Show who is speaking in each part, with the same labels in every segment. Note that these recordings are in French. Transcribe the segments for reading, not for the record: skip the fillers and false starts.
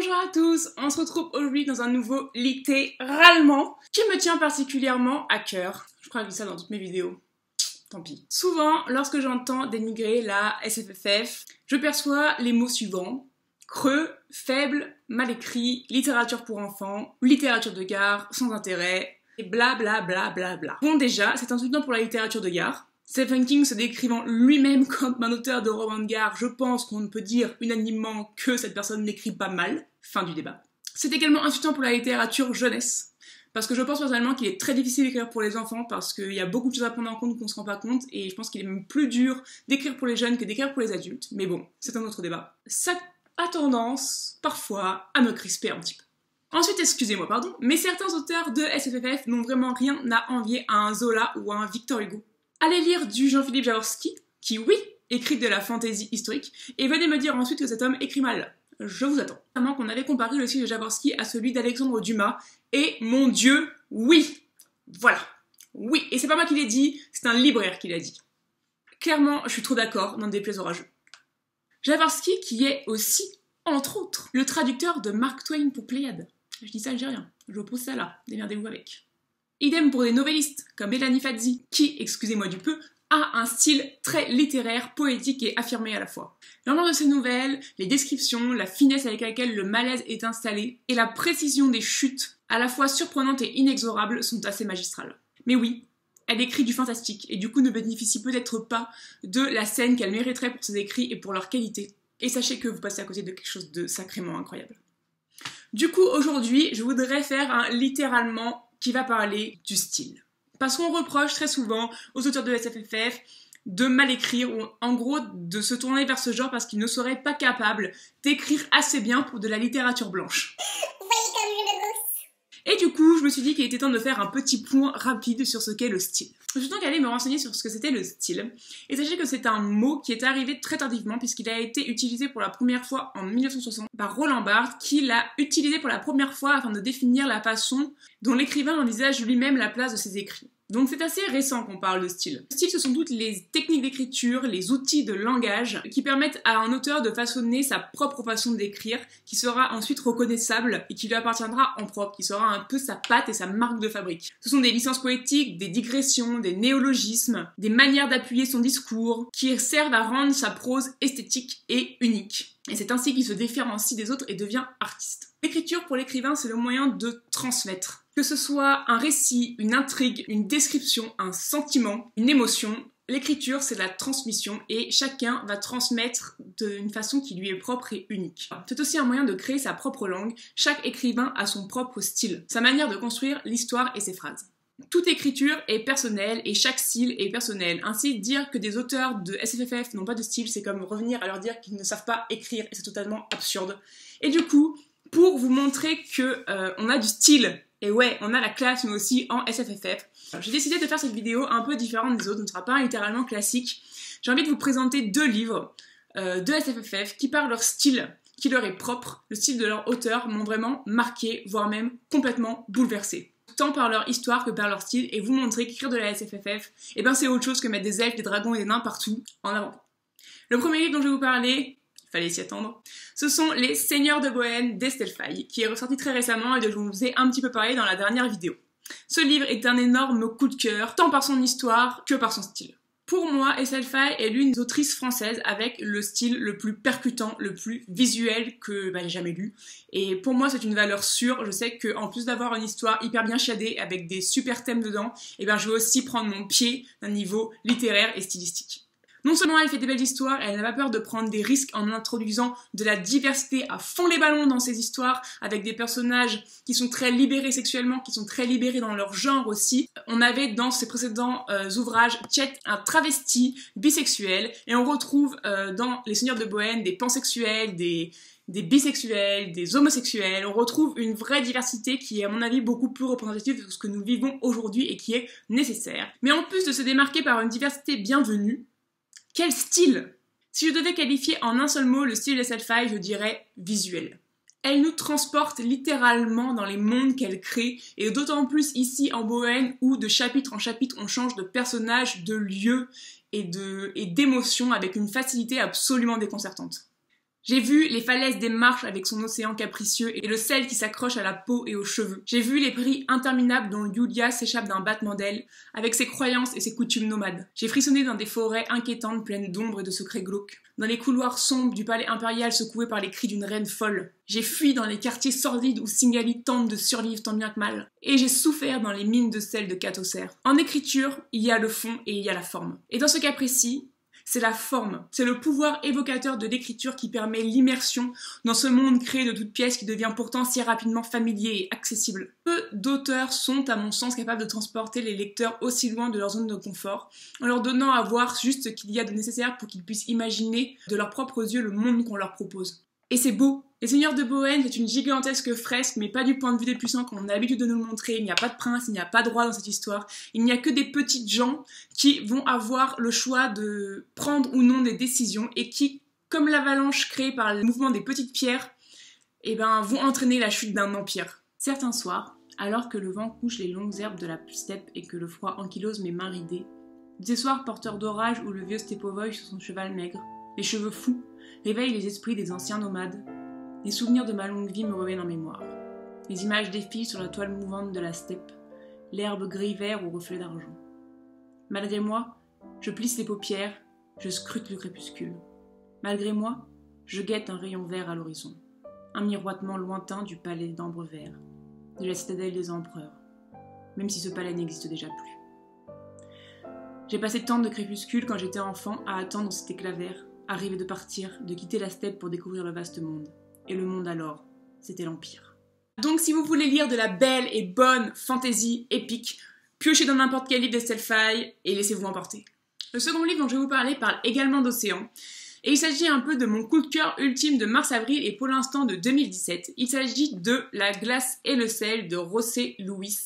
Speaker 1: Bonjour à tous, on se retrouve aujourd'hui dans un nouveau littéralement qui me tient particulièrement à cœur. Je crois que je dis ça dans toutes mes vidéos. Tant pis. Souvent, lorsque j'entends dénigrer la SFFF, je perçois les mots suivants. Creux, faible, mal écrit, littérature pour enfants, littérature de gare, sans intérêt, et bla bla bla bla bla. Bon déjà, c'est insultant pour la littérature de gare. Stephen King se décrivant lui-même comme un auteur de romans de gare, je pense qu'on ne peut dire unanimement que cette personne n'écrit pas mal. Fin du débat. C'est également insultant pour la littérature jeunesse. Parce que je pense personnellement qu'il est très difficile d'écrire pour les enfants parce qu'il y a beaucoup de choses à prendre en compte qu'on se rend pas compte et je pense qu'il est même plus dur d'écrire pour les jeunes que d'écrire pour les adultes. Mais bon, c'est un autre débat. Ça a tendance, parfois, à me crisper un petit peu. Ensuite, excusez-moi, pardon, mais certains auteurs de SFFF n'ont vraiment rien à envier à un Zola ou à un Victor Hugo. Allez lire du Jean-Philippe Jaworski, qui, oui, écrit de la fantaisie historique, et venez me dire ensuite que cet homme écrit mal. Je vous attends. Vraiment qu'on avait comparé le style de Jaworski à celui d'Alexandre Dumas, et mon Dieu, oui! Voilà. Oui, et c'est pas moi qui l'ai dit, c'est un libraire qui l'a dit. Clairement, je suis trop d'accord, n'en déplaise aux rageux. Jaworski qui est aussi, entre autres, le traducteur de Mark Twain pour Pléiade. Je dis ça, je dis rien. Je pose ça là, démerdez-vous avec. Idem pour des novellistes, comme Elani Fadzi, qui, excusez-moi du peu, a un style très littéraire, poétique et affirmé à la fois. L'ampleur de ses nouvelles, les descriptions, la finesse avec laquelle le malaise est installé, et la précision des chutes, à la fois surprenantes et inexorables, sont assez magistrales. Mais oui, elle écrit du fantastique, et du coup ne bénéficie peut-être pas de la scène qu'elle mériterait pour ses écrits et pour leur qualité. Et sachez que vous passez à côté de quelque chose de sacrément incroyable. Du coup, aujourd'hui, je voudrais faire un littéralement qui va parler du style. Parce qu'on reproche très souvent aux auteurs de SFFF de mal écrire, ou en gros de se tourner vers ce genre parce qu'ils ne seraient pas capables d'écrire assez bien pour de la littérature blanche. Vous voyez comme je me gosse. Et du coup, je me suis dit qu'il était temps de faire un petit point rapide sur ce qu'est le style. Je suis donc allée me renseigner sur ce que c'était le style, et sachez que c'est un mot qui est arrivé très tardivement puisqu'il a été utilisé pour la première fois en 1960 par Roland Barthes, qui l'a utilisé pour la première fois afin de définir la façon dont l'écrivain envisage lui-même la place de ses écrits. Donc c'est assez récent qu'on parle de style. Le style, ce sont toutes les techniques d'écriture, les outils de langage qui permettent à un auteur de façonner sa propre façon d'écrire, qui sera ensuite reconnaissable et qui lui appartiendra en propre, qui sera un peu sa patte et sa marque de fabrique. Ce sont des licences poétiques, des digressions, des néologismes, des manières d'appuyer son discours, qui servent à rendre sa prose esthétique et unique. Et c'est ainsi qu'il se différencie des autres et devient artiste. L'écriture pour l'écrivain, c'est le moyen de transmettre. Que ce soit un récit, une intrigue, une description, un sentiment, une émotion, l'écriture c'est la transmission et chacun va transmettre d'une façon qui lui est propre et unique. C'est aussi un moyen de créer sa propre langue, chaque écrivain a son propre style, sa manière de construire l'histoire et ses phrases. Toute écriture est personnelle et chaque style est personnel. Ainsi, dire que des auteurs de SFFF n'ont pas de style, c'est comme revenir à leur dire qu'ils ne savent pas écrire et c'est totalement absurde. Et du coup, pour vous montrer que on a du style, et ouais, on a la classe mais aussi en SFFF, j'ai décidé de faire cette vidéo un peu différente des autres, ce ne sera pas littéralement classique. J'ai envie de vous présenter deux livres de SFFF qui par leur style, qui leur est propre, le style de leur auteur m'ont vraiment marqué, voire même complètement bouleversé. Tant par leur histoire que par leur style, et vous montrer qu'écrire de la SFFF, eh ben c'est autre chose que mettre des elfes, des dragons et des nains partout en avant. Le premier livre dont je vais vous parler, il fallait s'y attendre, ce sont Les Seigneurs de Bohême d'Estelle Faye, qui est ressorti très récemment et dont je vous ai un petit peu parlé dans la dernière vidéo. Ce livre est un énorme coup de cœur, tant par son histoire que par son style. Pour moi, Estelle Faye est l'une des autrices françaises avec le style le plus percutant, le plus visuel que j'ai jamais lu. Et pour moi, c'est une valeur sûre. Je sais qu'en plus d'avoir une histoire hyper bien shadée avec des super thèmes dedans, je vais aussi prendre mon pied d'un niveau littéraire et stylistique. Non seulement elle fait des belles histoires, elle n'a pas peur de prendre des risques en introduisant de la diversité à fond les ballons dans ses histoires, avec des personnages qui sont très libérés sexuellement, qui sont très libérés dans leur genre aussi. On avait dans ses précédents ouvrages Chet, un travesti bisexuel, et on retrouve dans Les Seigneurs de Bohême des pansexuels, des bisexuels, des homosexuels. On retrouve une vraie diversité qui est à mon avis beaucoup plus représentative de ce que nous vivons aujourd'hui et qui est nécessaire. Mais en plus de se démarquer par une diversité bienvenue, quel style! Si je devais qualifier en un seul mot le style d'Estelle Faye, je dirais visuel. Elle nous transporte littéralement dans les mondes qu'elle crée, et d'autant plus ici en Bohême où de chapitre en chapitre on change de personnage, de lieu et d'émotion avec une facilité absolument déconcertante. J'ai vu les falaises des marches avec son océan capricieux et le sel qui s'accroche à la peau et aux cheveux. J'ai vu les prix interminables dont Yulia s'échappe d'un battement d'ailes, avec ses croyances et ses coutumes nomades. J'ai frissonné dans des forêts inquiétantes pleines d'ombre et de secrets glauques, dans les couloirs sombres du palais impérial secoués par les cris d'une reine folle. J'ai fui dans les quartiers sordides où Singali tente de survivre tant bien que mal. Et j'ai souffert dans les mines de sel de Katosser. En écriture, il y a le fond et il y a la forme. Et dans ce cas précis, c'est la forme, c'est le pouvoir évocateur de l'écriture qui permet l'immersion dans ce monde créé de toutes pièces qui devient pourtant si rapidement familier et accessible. Peu d'auteurs sont, à mon sens, capables de transporter les lecteurs aussi loin de leur zone de confort, en leur donnant à voir juste ce qu'il y a de nécessaire pour qu'ils puissent imaginer de leurs propres yeux le monde qu'on leur propose. Et c'est beau. Les Seigneurs de Bohème, c'est une gigantesque fresque, mais pas du point de vue des puissants qu'on a l'habitude de nous le montrer. Il n'y a pas de prince, il n'y a pas de roi dans cette histoire. Il n'y a que des petites gens qui vont avoir le choix de prendre ou non des décisions et qui, comme l'avalanche créée par le mouvement des petites pierres, vont entraîner la chute d'un empire. Certains soirs, alors que le vent couche les longues herbes de la steppe et que le froid ankylose mes mains ridées, des soirs porteurs d'orage où le vieux Stepovoy sur son cheval maigre, les cheveux fous, réveille les esprits des anciens nomades. Les souvenirs de ma longue vie me reviennent en mémoire. Les images défilent sur la toile mouvante de la steppe, l'herbe gris-vert au reflet d'argent. Malgré moi, je plisse les paupières, je scrute le crépuscule. Malgré moi, je guette un rayon vert à l'horizon, un miroitement lointain du palais d'ambre vert, de la citadelle des empereurs, même si ce palais n'existe déjà plus. J'ai passé tant de crépuscules quand j'étais enfant à attendre cet éclat vert, à rêver de partir, de quitter la steppe pour découvrir le vaste monde. Et le monde alors, c'était l'Empire. Donc si vous voulez lire de la belle et bonne fantasy épique, piochez dans n'importe quel livre d'Estelle Faye et laissez-vous emporter. Le second livre dont je vais vous parler parle également d'océan. Et il s'agit un peu de mon coup de cœur ultime de mars-avril et pour l'instant de 2017. Il s'agit de La glace et le sel de José Luis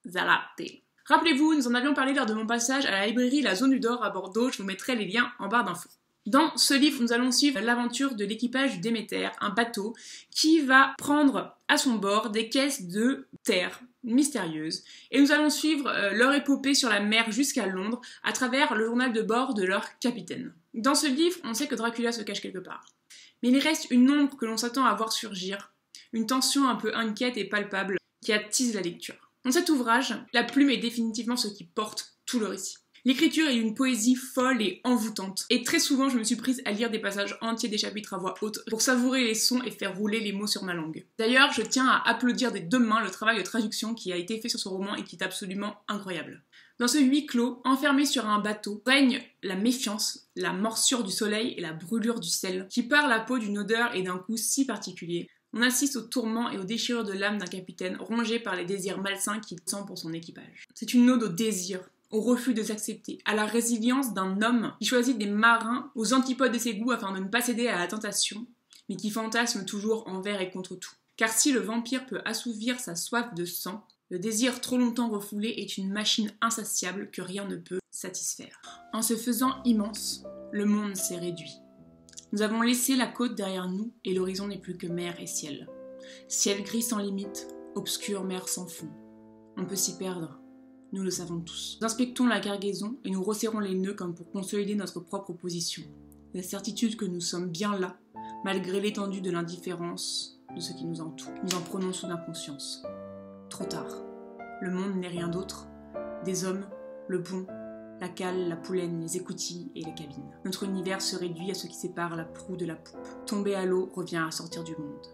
Speaker 1: Zarate. Rappelez-vous, nous en avions parlé lors de mon passage à la librairie La Zone du Dor à Bordeaux, je vous mettrai les liens en barre d'infos. Dans ce livre, nous allons suivre l'aventure de l'équipage du Déméter, un bateau qui va prendre à son bord des caisses de terre mystérieuses. Et nous allons suivre leur épopée sur la mer jusqu'à Londres à travers le journal de bord de leur capitaine. Dans ce livre, on sait que Dracula se cache quelque part. Mais il reste une ombre que l'on s'attend à voir surgir, une tension un peu inquiète et palpable qui attise la lecture. Dans cet ouvrage, la plume est définitivement ce qui porte tout le récit. L'écriture est d'une poésie folle et envoûtante. Et très souvent, je me suis prise à lire des passages entiers des chapitres à voix haute pour savourer les sons et faire rouler les mots sur ma langue. D'ailleurs, je tiens à applaudir des deux mains le travail de traduction qui a été fait sur ce roman et qui est absolument incroyable. Dans ce huis clos, enfermé sur un bateau, règne la méfiance, la morsure du soleil et la brûlure du sel, qui part la peau d'une odeur et d'un goût si particulier. On assiste aux tourments et aux déchirures de l'âme d'un capitaine rongé par les désirs malsains qu'il sent pour son équipage. C'est une ode au désir, au refus de s'accepter, à la résilience d'un homme qui choisit des marins aux antipodes de ses goûts afin de ne pas céder à la tentation, mais qui fantasme toujours envers et contre tout. Car si le vampire peut assouvir sa soif de sang, le désir trop longtemps refoulé est une machine insatiable que rien ne peut satisfaire. En se faisant immense, le monde s'est réduit. Nous avons laissé la côte derrière nous et l'horizon n'est plus que mer et ciel. Ciel gris sans limite, obscure mer sans fond. On peut s'y perdre. Nous le savons tous. Nous inspectons la cargaison et nous resserrons les nœuds comme pour consolider notre propre position. La certitude que nous sommes bien là, malgré l'étendue de l'indifférence de ce qui nous entoure. Nous en prenons soudain conscience. Trop tard. Le monde n'est rien d'autre. Des hommes, le pont, la cale, la poulaine, les écoutilles et les cabines. Notre univers se réduit à ce qui sépare la proue de la poupe. Tomber à l'eau revient à sortir du monde.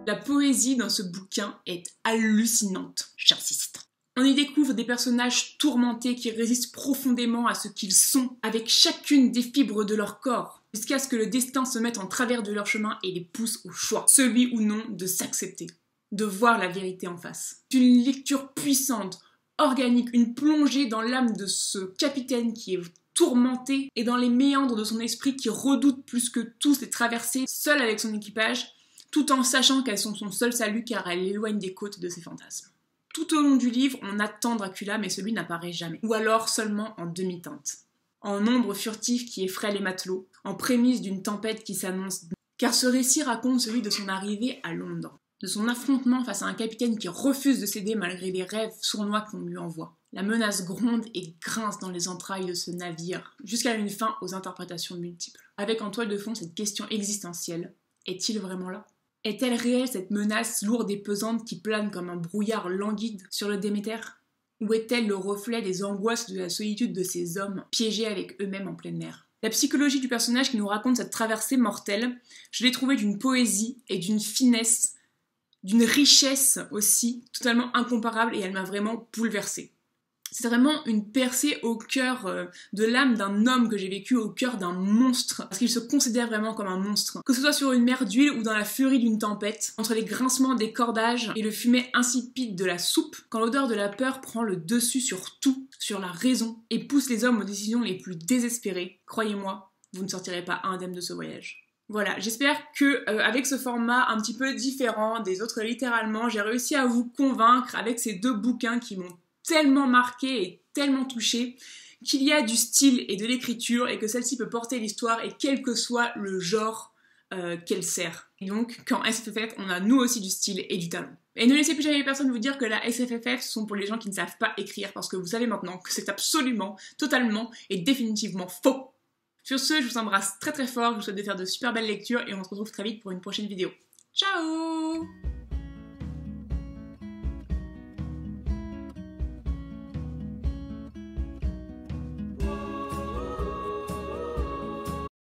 Speaker 1: La poésie dans ce bouquin est hallucinante, j'insiste. On y découvre des personnages tourmentés qui résistent profondément à ce qu'ils sont, avec chacune des fibres de leur corps, jusqu'à ce que le destin se mette en travers de leur chemin et les pousse au choix, celui ou non de s'accepter, de voir la vérité en face. C'est une lecture puissante, organique, une plongée dans l'âme de ce capitaine qui est tourmenté et dans les méandres de son esprit qui redoute plus que tous les traversées seul avec son équipage, tout en sachant qu'elles sont son seul salut car elles l'éloignent des côtes de ses fantasmes. Tout au long du livre, on attend Dracula, mais celui n'apparaît jamais. Ou alors seulement en demi-teinte. En ombre furtive qui effraie les matelots, en prémisse d'une tempête qui s'annonce. Car ce récit raconte celui de son arrivée à Londres, de son affrontement face à un capitaine qui refuse de céder malgré les rêves sournois qu'on lui envoie. La menace gronde et grince dans les entrailles de ce navire, jusqu'à une fin aux interprétations multiples. Avec en toile de fond cette question existentielle. est-il vraiment là? Est-elle réelle cette menace lourde et pesante qui plane comme un brouillard languide sur le Déméter? Ou est-elle le reflet des angoisses de la solitude de ces hommes piégés avec eux-mêmes en pleine mer? La psychologie du personnage qui nous raconte cette traversée mortelle, je l'ai trouvée d'une poésie et d'une finesse, d'une richesse aussi, totalement incomparable, et elle m'a vraiment bouleversée. C'est vraiment une percée au cœur de l'âme d'un homme que j'ai vécu, au cœur d'un monstre, parce qu'il se considère vraiment comme un monstre. Que ce soit sur une mer d'huile ou dans la furie d'une tempête, entre les grincements des cordages et le fumet insipide de la soupe, quand l'odeur de la peur prend le dessus sur tout, sur la raison, et pousse les hommes aux décisions les plus désespérées, croyez-moi, vous ne sortirez pas indemne de ce voyage. Voilà, j'espère que avec ce format un petit peu différent des autres littéralement, j'ai réussi à vous convaincre avec ces deux bouquins qui m'ont tellement marqué et tellement touché qu'il y a du style et de l'écriture et que celle-ci peut porter l'histoire et quel que soit le genre qu'elle sert. Et donc, quand SFFF, on a nous aussi du style et du talent. Et ne laissez plus jamais personne vous dire que la SFFF sont pour les gens qui ne savent pas écrire parce que vous savez maintenant que c'est absolument, totalement et définitivement faux. Sur ce, je vous embrasse très très fort, je vous souhaite de faire de super belles lectures et on se retrouve très vite pour une prochaine vidéo. Ciao!